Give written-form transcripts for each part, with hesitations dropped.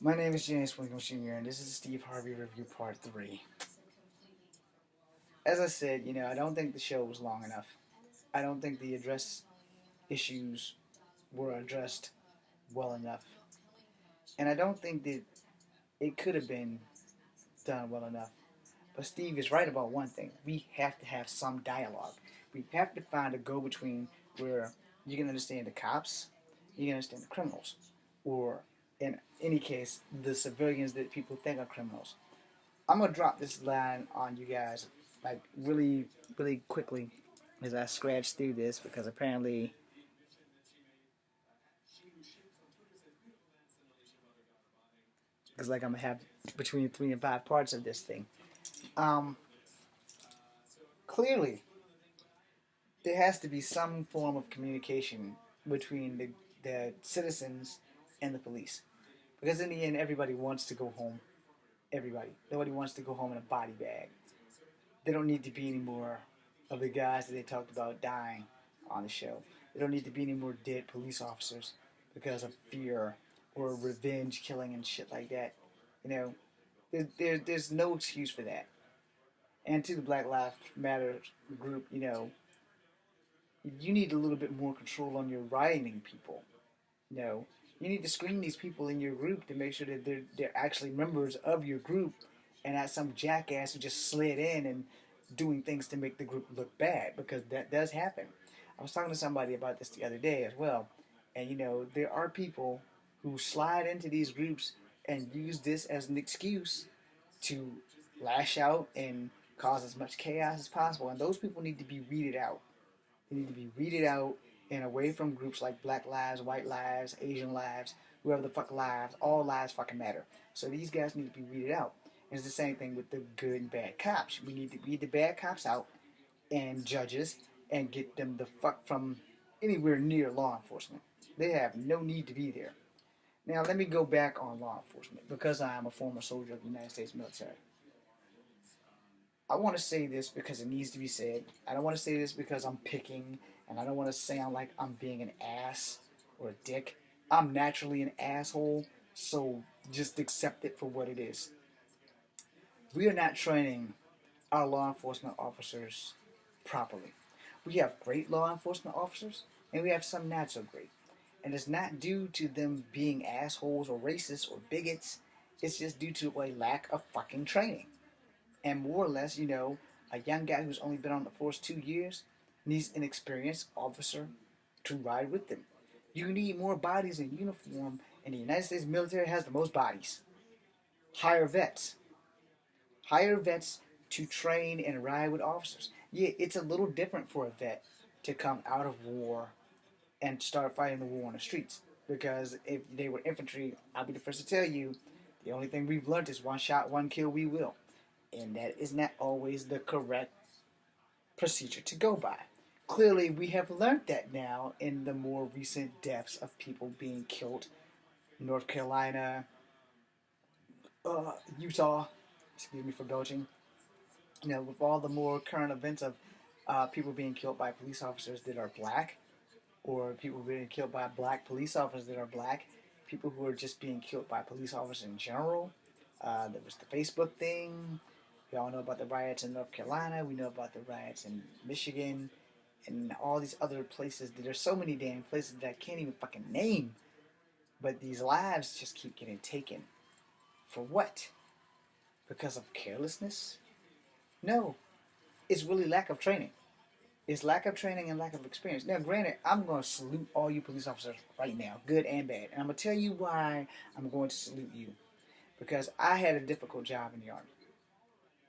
My name is James Winkle Jr., and this is Steve Harvey Review Part 3. As I said, I don't think the show was long enough. I don't think the address issues were addressed well enough. And I don't think that it could have been done well enough. But Steve is right about one thing. We have to have some dialogue. We have to find a go between where you can understand the cops, you can understand the criminals, or in any case, the civilians that people think are criminals. I'm gonna drop this line on you guys like really, really quickly as I scratch through this because apparently, because like I'm gonna have between 3 and 5 parts of this thing. Um, Clearly, there has to be some form of communication between the citizens and the police because in the end, everybody wants to go home. Everybody, nobody wants to go home in a body bag. They don't need to be any more of the guys that they talked about dying on the show. They don't need to be any more dead police officers because of fear or revenge killing and shit like that. You know, there's no excuse for that. And to the Black Lives Matter group, you need a little bit more control on your rioting people. You know, you need to screen these people in your group to make sure that they're actually members of your group and not some jackass who just slid in and doing things to make the group look bad because that does happen. I was talking to somebody about this the other day as well, and there are people who slide into these groups and use this as an excuse to lash out and cause as much chaos as possible, and those people need to be weeded out. They need to be weeded out and away from groups like Black Lives, White Lives, Asian Lives, whoever the fuck lives. All lives fucking matter. So these guys need to be weeded out. And it's the same thing with the good and bad cops. We need to weed the bad cops out and judges and get them the fuck from anywhere near law enforcement. They have no need to be there. Now let me go back on law enforcement because I am a former soldier of the United States military. I want to say this because it needs to be said. I don't want to say this because I'm picking, and I don't want to sound like I'm being an ass or a dick. I'm naturally an asshole, so just accept it for what it is. We are not training our law enforcement officers properly. We have great law enforcement officers, and we have some not so great. And it's not due to them being assholes or racists or bigots. It's just due to a lack of fucking training. And more or less, a young guy who's only been on the force 2 years needs an experienced officer to ride with them. You need more bodies in uniform, and the United States military has the most bodies. Hire vets. Hire vets to train and ride with officers. Yeah, it's a little different for a vet to come out of war and start fighting the war on the streets. Because if they were infantry, I'll be the first to tell you, the only thing we've learned is one shot, one kill, we will. And that is not always the correct procedure to go by. Clearly, we have learned that now in the more recent deaths of people being killed. North Carolina, Utah, excuse me for belching. With all the more current events of people being killed by police officers that are black, or people being killed by black police officers that are black, people who are just being killed by police officers in general. There was the Facebook thing. We all know about the riots in North Carolina. We know about the riots in Michigan and all these other places. There's so many damn places that I can't even fucking name. But these lives just keep getting taken. For what? Because of carelessness? No. It's really lack of training. It's lack of training and lack of experience. Now, granted, I'm going to salute all you police officers right now, good and bad. And I'm going to tell you why I'm going to salute you. Because I had a difficult job in the Army.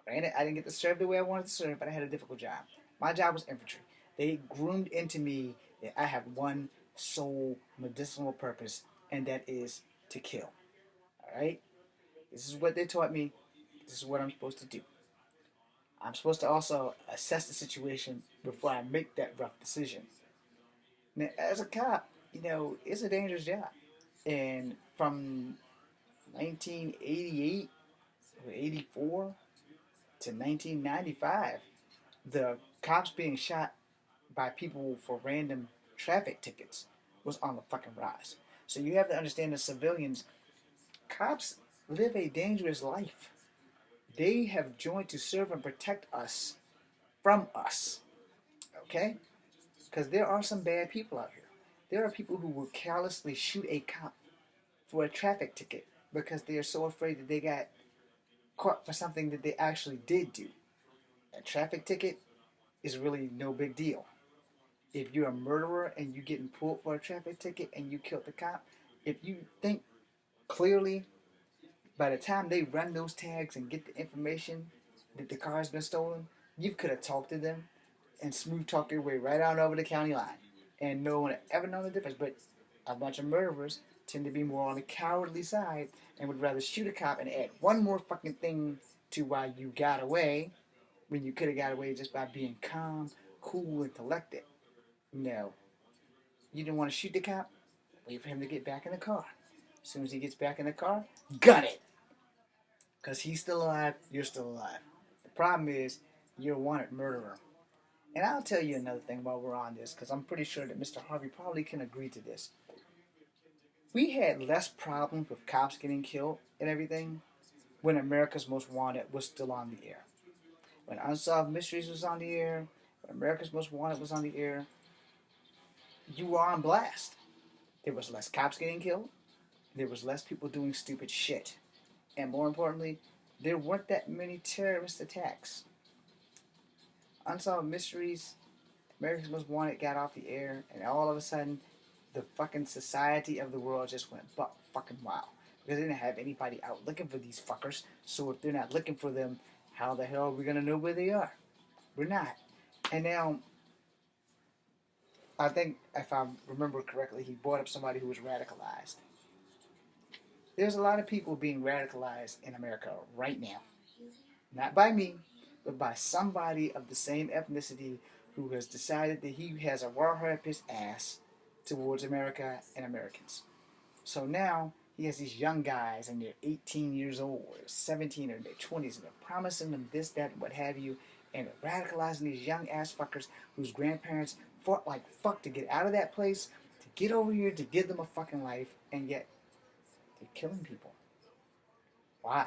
Granted, I didn't get to serve the way I wanted to serve, but I had a difficult job. My job was infantry. They groomed into me that I have one sole medicinal purpose, and that is to kill. Alright? This is what they taught me. This is what I'm supposed to do. I'm supposed to also assess the situation before I make that rough decision. Now, as a cop, it's a dangerous job. And from 1988 or 84 to 1995, the cops being shot by people for random traffic tickets was on the fucking rise. So you have to understand the civilians Cops live a dangerous life. They have joined to serve and protect us from us. Okay? Because there are some bad people out here. There are people who will carelessly shoot a cop for a traffic ticket because they are so afraid that they got caught for something that they actually did do. A traffic ticket is really no big deal. If you're a murderer and you're getting pulled for a traffic ticket and you killed the cop, if you think clearly, by the time they run those tags and get the information that the car has been stolen, you could have talked to them and smooth talked their way right on over the county line. And no one had ever known the difference. But a bunch of murderers tend to be more on the cowardly side and would rather shoot a cop and add one more fucking thing to why you got away when you could have got away just by being calm, cool, and collected. No. You didn't want to shoot the cop? Wait for him to get back in the car. As soon as he gets back in the car, gun it! Because he's still alive, you're still alive. The problem is, you're a wanted murderer. And I'll tell you another thing while we're on this, because I'm pretty sure that Mr. Harvey probably can agree to this. We had less problems with cops getting killed and everything when America's Most Wanted was still on the air. When Unsolved Mysteries was on the air, when America's Most Wanted was on the air, you were on blast. There was less cops getting killed. There was less people doing stupid shit. And more importantly, there weren't that many terrorist attacks. Unsolved Mysteries, America's Most Wanted got off the air, and all of a sudden, the fucking society of the world just went buck fucking wild. Because they didn't have anybody out looking for these fuckers, so if they're not looking for them, how the hell are we gonna know where they are? We're not. And now, I think, if I remember correctly, he brought up somebody who was radicalized. There's a lot of people being radicalized in America right now. Not by me, but by somebody of the same ethnicity who has decided that he has a raw heart up his ass towards America and Americans. So now he has these young guys and they're 18 years old, or 17, or in their 20s, and they're promising them this, that, and what have you, and they're radicalizing these young ass fuckers whose grandparents fought like fuck to get out of that place, to get over here, to give them a fucking life, and yet they're killing people. Why?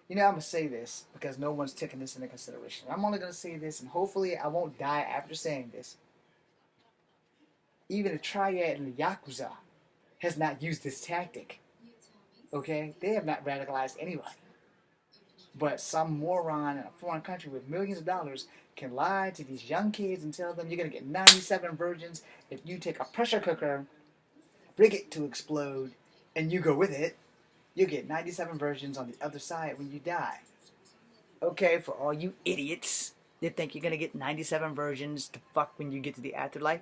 You know, I'm going to say this because no one's taking this into consideration. I'm only going to say this, and hopefully I won't die after saying this. Even the triad in the Yakuza has not used this tactic. Okay? They have not radicalized anybody. But some moron in a foreign country with millions of dollars can lie to these young kids and tell them you're going to get 97 virgins if you take a pressure cooker, rig it to explode, and you go with it. You'll get 97 virgins on the other side when you die. Okay, for all you idiots that think you're going to get 97 virgins to fuck when you get to the afterlife,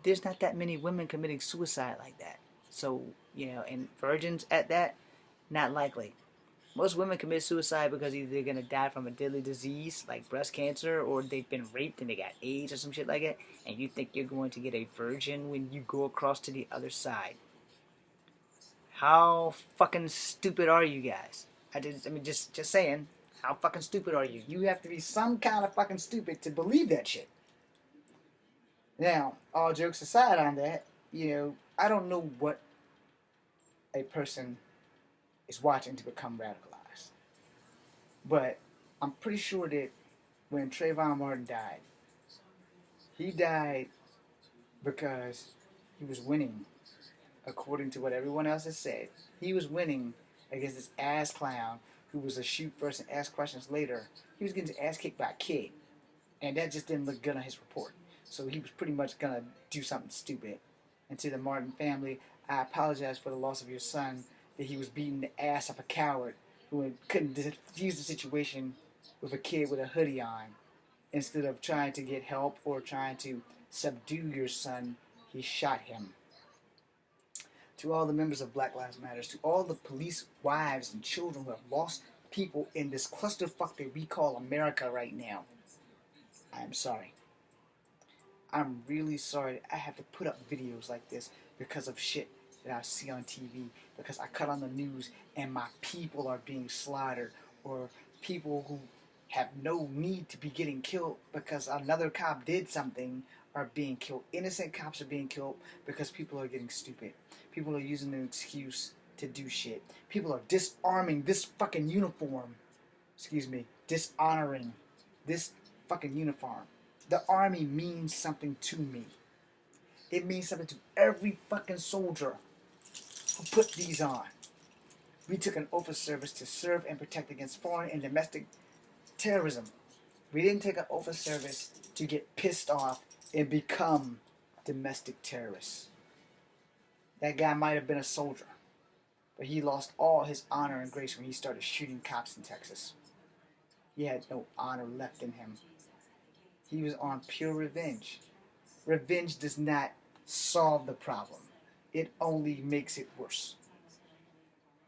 there's not that many women committing suicide like that. So, and virgins at that, not likely. Most women commit suicide because either they're going to die from a deadly disease like breast cancer, or they've been raped and they got AIDS or some shit like that, and you think you're going to get a virgin when you go across to the other side. How fucking stupid are you guys? Just saying, how fucking stupid are you? You have to be some kind of fucking stupid to believe that shit. Now, all jokes aside on that, I don't know what a person is watching to become radicalized. But I'm pretty sure that when Trayvon Martin died, he died because he was winning, according to what everyone else has said. He was winning against this ass clown who was a shoot first and ask questions later. He was getting his ass kicked by a kid, and that just didn't look good on his report. So he was pretty much going to do something stupid. And to the Martin family, I apologize for the loss of your son, that he was beating the ass of a coward who couldn't defuse the situation with a kid with a hoodie on. Instead of trying to get help or trying to subdue your son, he shot him. To all the members of Black Lives Matter, to all the police wives and children who have lost people in this clusterfuck that we call America right now, I'm sorry. I'm really sorry that I have to put up videos like this because of shit that I see on TV, because I cut on the news and my people are being slaughtered, or people who have no need to be getting killed because another cop did something are being killed. Innocent cops are being killed because people are getting stupid. People are using an excuse to do shit. People are disarming this fucking uniform. Excuse me. Dishonoring this fucking uniform. The army means something to me. It means something to every fucking soldier who put these on. We took an oath of service to serve and protect against foreign and domestic terrorism. We didn't take an oath of service to get pissed off and become domestic terrorists. That guy might have been a soldier, but he lost all his honor and grace when he started shooting cops in Texas. He had no honor left in him. He was on pure revenge. Revenge does not solve the problem. It only makes it worse.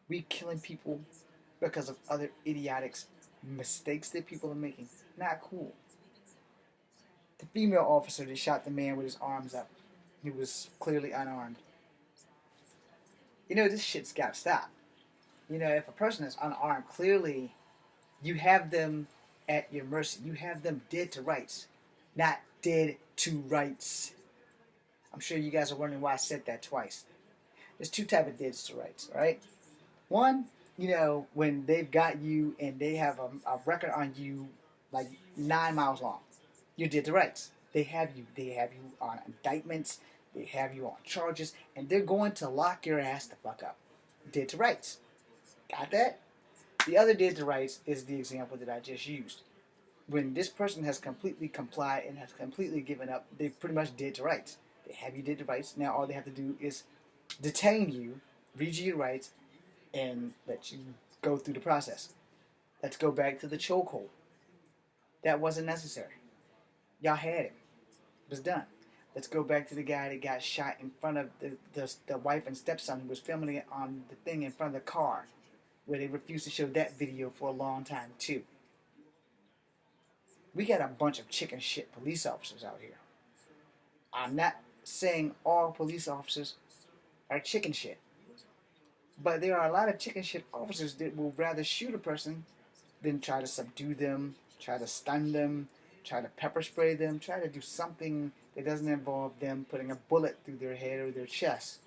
We killing people because of other idiotic mistakes that people are making. Not cool. The female officer that shot the man with his arms up, he was clearly unarmed. You know, this shit's gotta stop. You know, if a person is unarmed, clearly you have them at your mercy. You have them dead to rights, not dead to rights. I'm sure you guys are wondering why I said that twice. There's two types of dead to rights, right? One, you know, when they've got you and they have a record on you like 9 miles long. You're dead to rights. They have you. They have you on indictments. They have you on charges. And they're going to lock your ass the fuck up. Dead to rights. Got that? The other dead to rights is the example that I just used. When this person has completely complied and has completely given up, they're pretty much dead to rights. They have you dead to rights. Now all they have to do is detain you, read you your rights, and let you go through the process. Let's go back to the chokehold. That wasn't necessary. Y'all had it. It was done. Let's go back to the guy that got shot in front of the wife and stepson who was filming it on the thing in front of the car, where they refused to show that video for a long time too. We got a bunch of chicken shit police officers out here. I'm not saying all police officers are chicken shit, but there are a lot of chicken shit officers that will rather shoot a person than try to subdue them, try to stun them, try to pepper spray them, try to do something that doesn't involve them putting a bullet through their head or their chest.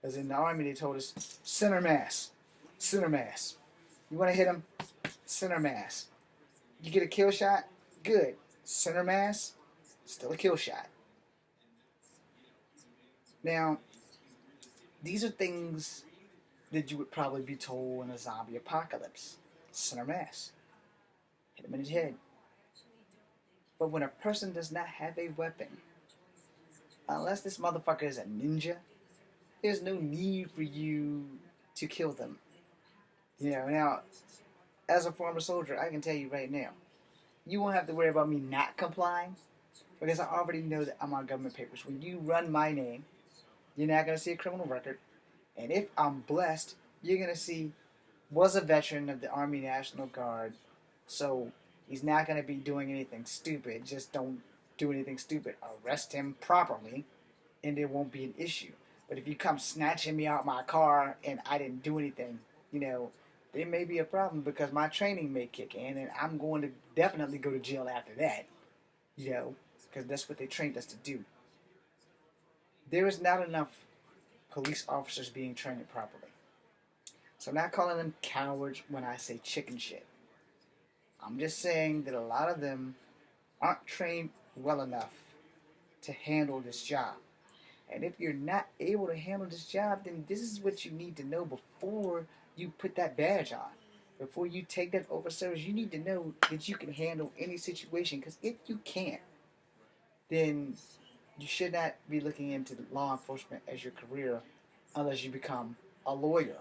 As in the Army, they told us, center mass. Center mass. You want to hit them? Center mass. You get a kill shot? Good. Center mass? Still a kill shot. Now, these are things that you would probably be told in a zombie apocalypse. Center mass. Hit him in his head. But when a person does not have a weapon, unless this motherfucker is a ninja, there's no need for you to kill them. You know, now, as a former soldier, I can tell you right now, you won't have to worry about me not complying, because I already know that I'm on government papers. When you run my name, you're not going to see a criminal record. And if I'm blessed, you're going to see, was a veteran of the Army National Guard, so he's not going to be doing anything stupid. Just don't do anything stupid. Arrest him properly, and there won't be an issue. But if you come snatching me out my car and I didn't do anything, you know, there may be a problem because my training may kick in, and I'm going to definitely go to jail after that, you know, because that's what they trained us to do. There is not enough police officers being trained properly. So I'm not calling them cowards when I say chicken shit. I'm just saying that a lot of them aren't trained well enough to handle this job. And if you're not able to handle this job, then this is what you need to know before you put that badge on. Before you take that over service, you need to know that you can handle any situation. Because if you can't, then you should not be looking into law enforcement as your career unless you become a lawyer.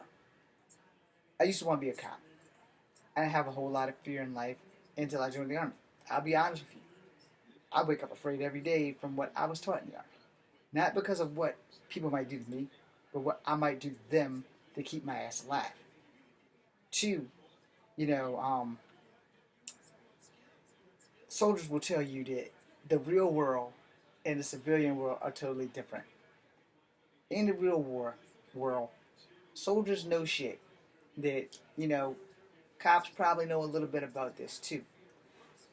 I used to want to be a cop. I didn't have a whole lot of fear in life until I joined the Army. I'll be honest with you. I wake up afraid every day from what I was taught in the Army. Not because of what people might do to me, but what I might do to them to keep my ass alive. Two, you know, soldiers will tell you that the real world and the civilian world are totally different. In the real world, soldiers know shit that, you know, cops probably know a little bit about this too.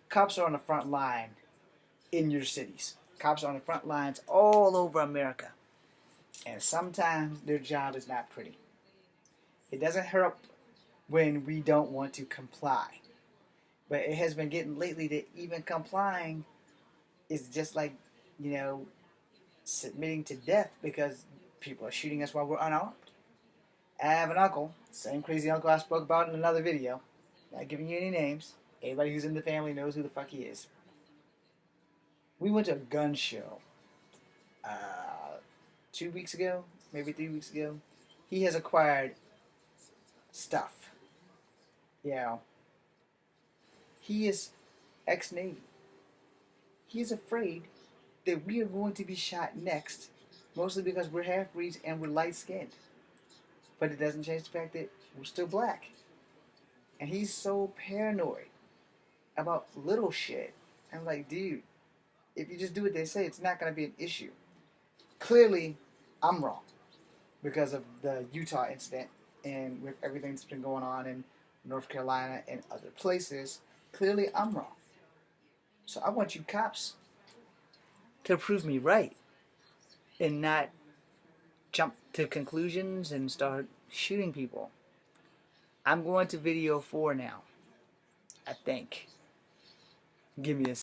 Cops are on the front line in your cities. Cops are on the front lines all over America. And sometimes their job is not pretty. It doesn't help when we don't want to comply. But it has been getting lately that even complying is just like, you know, submitting to death because people are shooting us while we're unarmed. I have an uncle, same crazy uncle I spoke about in another video, not giving you any names. Everybody who's in the family knows who the fuck he is. We went to a gun show 2 weeks ago, maybe 3 weeks ago. He has acquired stuff. You know, he is ex-Navy. He is afraid that we are going to be shot next, mostly because we're half-breeds and we're light-skinned. But it doesn't change the fact that we're still black. And he's so paranoid about little shit. I'm like, dude, if you just do what they say, it's not going to be an issue. Clearly, I'm wrong because of the Utah incident and with everything that's been going on in North Carolina and other places. Clearly, I'm wrong. So I want you cops to prove me right and not jump to conclusions and start shooting people. I'm going to video 4 now, I think. Give me a